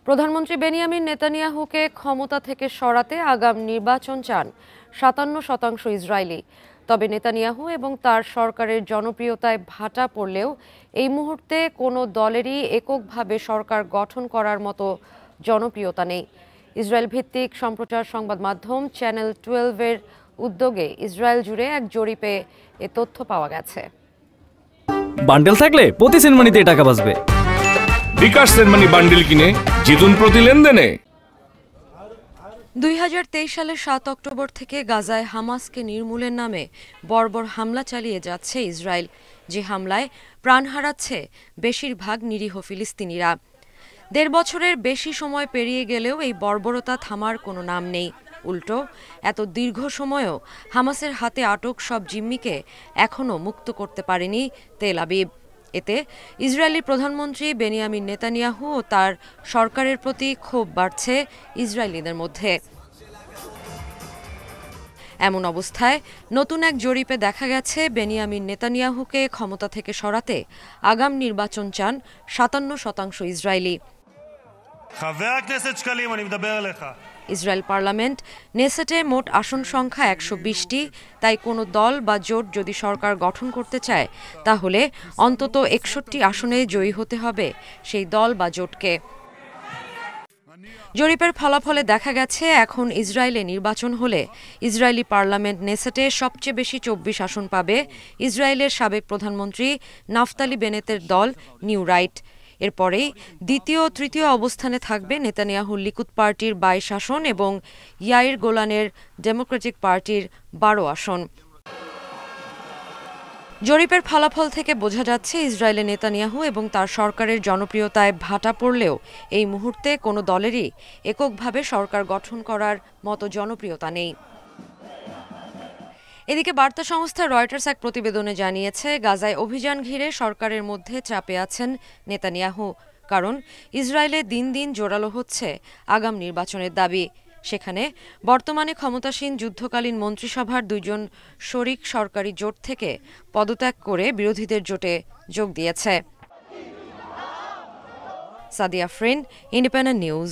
প্রধানমন্ত্রী বেনিয়ামিন নেতানিয়াহুকে ক্ষমতা থেকে সরাতে আগাম নির্বাচন চান ৫৭% ইসরায়েলি। তবে নেতানিয়াহু এবং তার সরকারের জনপ্রিয়তায় ভাটা পড়লেও এই মুহূর্তে কোনো দলেরই এককভাবে সরকার গঠন করার মতো জনপ্রিয়তা নেই। ইসরায়েল ভিত্তিক সম্প্রচার সংবাদ মাধ্যম চ্যানেল 12-এর উদ্যোগে ইসরায়েল জুড়ে এক জরিপে এ তথ্য পাওয়া গেছে। বান্ডেল থাকলে প্রতি সেনমানিতে টাকা বাঁচবে। বিকাশ সেনমানি বান্ডেল কিনে জিতুন প্রতি লেনদেনে। ২০২৩ সালের ৭ অক্টোবর থেকে গাজায় হামাসকে নির্মূলের নামে বর্বর হামলা চালিয়ে যাচ্ছে ইসরায়েল, যে হামলায় প্রাণ হারাচ্ছে বেশিরভাগ নিরীহ ফিলিস্তিনিরা। ১.৫ বছরের বেশি সময় পেরিয়ে গেলেও এই বর্বরতা থামার কোনো নাম নেই। উল্টো এত দীর্ঘ সময়েও হামাসের হাতে আটক সব জিম্মিকে এখনও মুক্ত করতে পারেনি তেল আবিব। এতে ইসরায়েলি প্রধানমন্ত্রী বেনিয়ামিন নেতানিয়াহু ও তার সরকারের প্রতি ক্ষোভ বাড়ছে ইসরায়েলিদের মধ্যে। এমন অবস্থায় নতুন এক জরিপে দেখা গেছে বেনিয়ামিন নেতানিয়াহুকে ক্ষমতা থেকে সরাতে আগাম নির্বাচন চান ৫৭% ইসরায়েলি। ইসরায়েল পার্লামেন্ট নেসেটে মোট আসন সংখ্যা ১২০টি। তাই কোনো দল বা জোট যদি সরকার গঠন করতে চায় তাহলে অন্তত ৬১ আসনে জয়ী হতে হবে সেই দল বা জোটকে। জরিপের ফলাফলে দেখা গেছে এখন ইসরায়েলে নির্বাচন হলে ইসরায়েলি পার্লামেন্ট নেসেটে সবচেয়ে বেশি ২৪ আসন পাবে ইসরায়েলের সাবেক প্রধানমন্ত্রী নাফতালি বেনেতের দল নিউ রাইট। এরপরেই দ্বিতীয় ও তৃতীয় অবস্থানে থাকবে নেতানিয়াহুর লিকুদ পার্টির ২২ আসন এবং ইয়াইর গোলানের ডেমোক্রেটিক পার্টির ১২ আসন। জরিপের ফলাফল থেকে বোঝা যাচ্ছে ইসরায়েলে নেতানিয়াহু এবং তার সরকারের জনপ্রিয়তায় ভাটা পড়লেও এই মুহূর্তে কোনো দলেরই এককভাবে সরকার গঠন করার মতো জনপ্রিয়তা নেই। এদিকে বার্তা সংস্থা রয়টার্স এক প্রতিবেদনে জানিয়েছে, গাজায় অভিযান ঘিরে সরকারের মধ্যে চাপে আছেন নেতানিয়াহু, কারণ ইসরায়েলে দিন দিন জোরালো হচ্ছে আগাম নির্বাচনের দাবি। সেখানে বর্তমানে ক্ষমতাসীন যুদ্ধকালীন মন্ত্রিসভার ২ জন শরিক সরকারি জোট থেকে পদত্যাগ করে বিরোধীদের জোটে যোগ দিয়েছে। Sadia Afrin, independent news.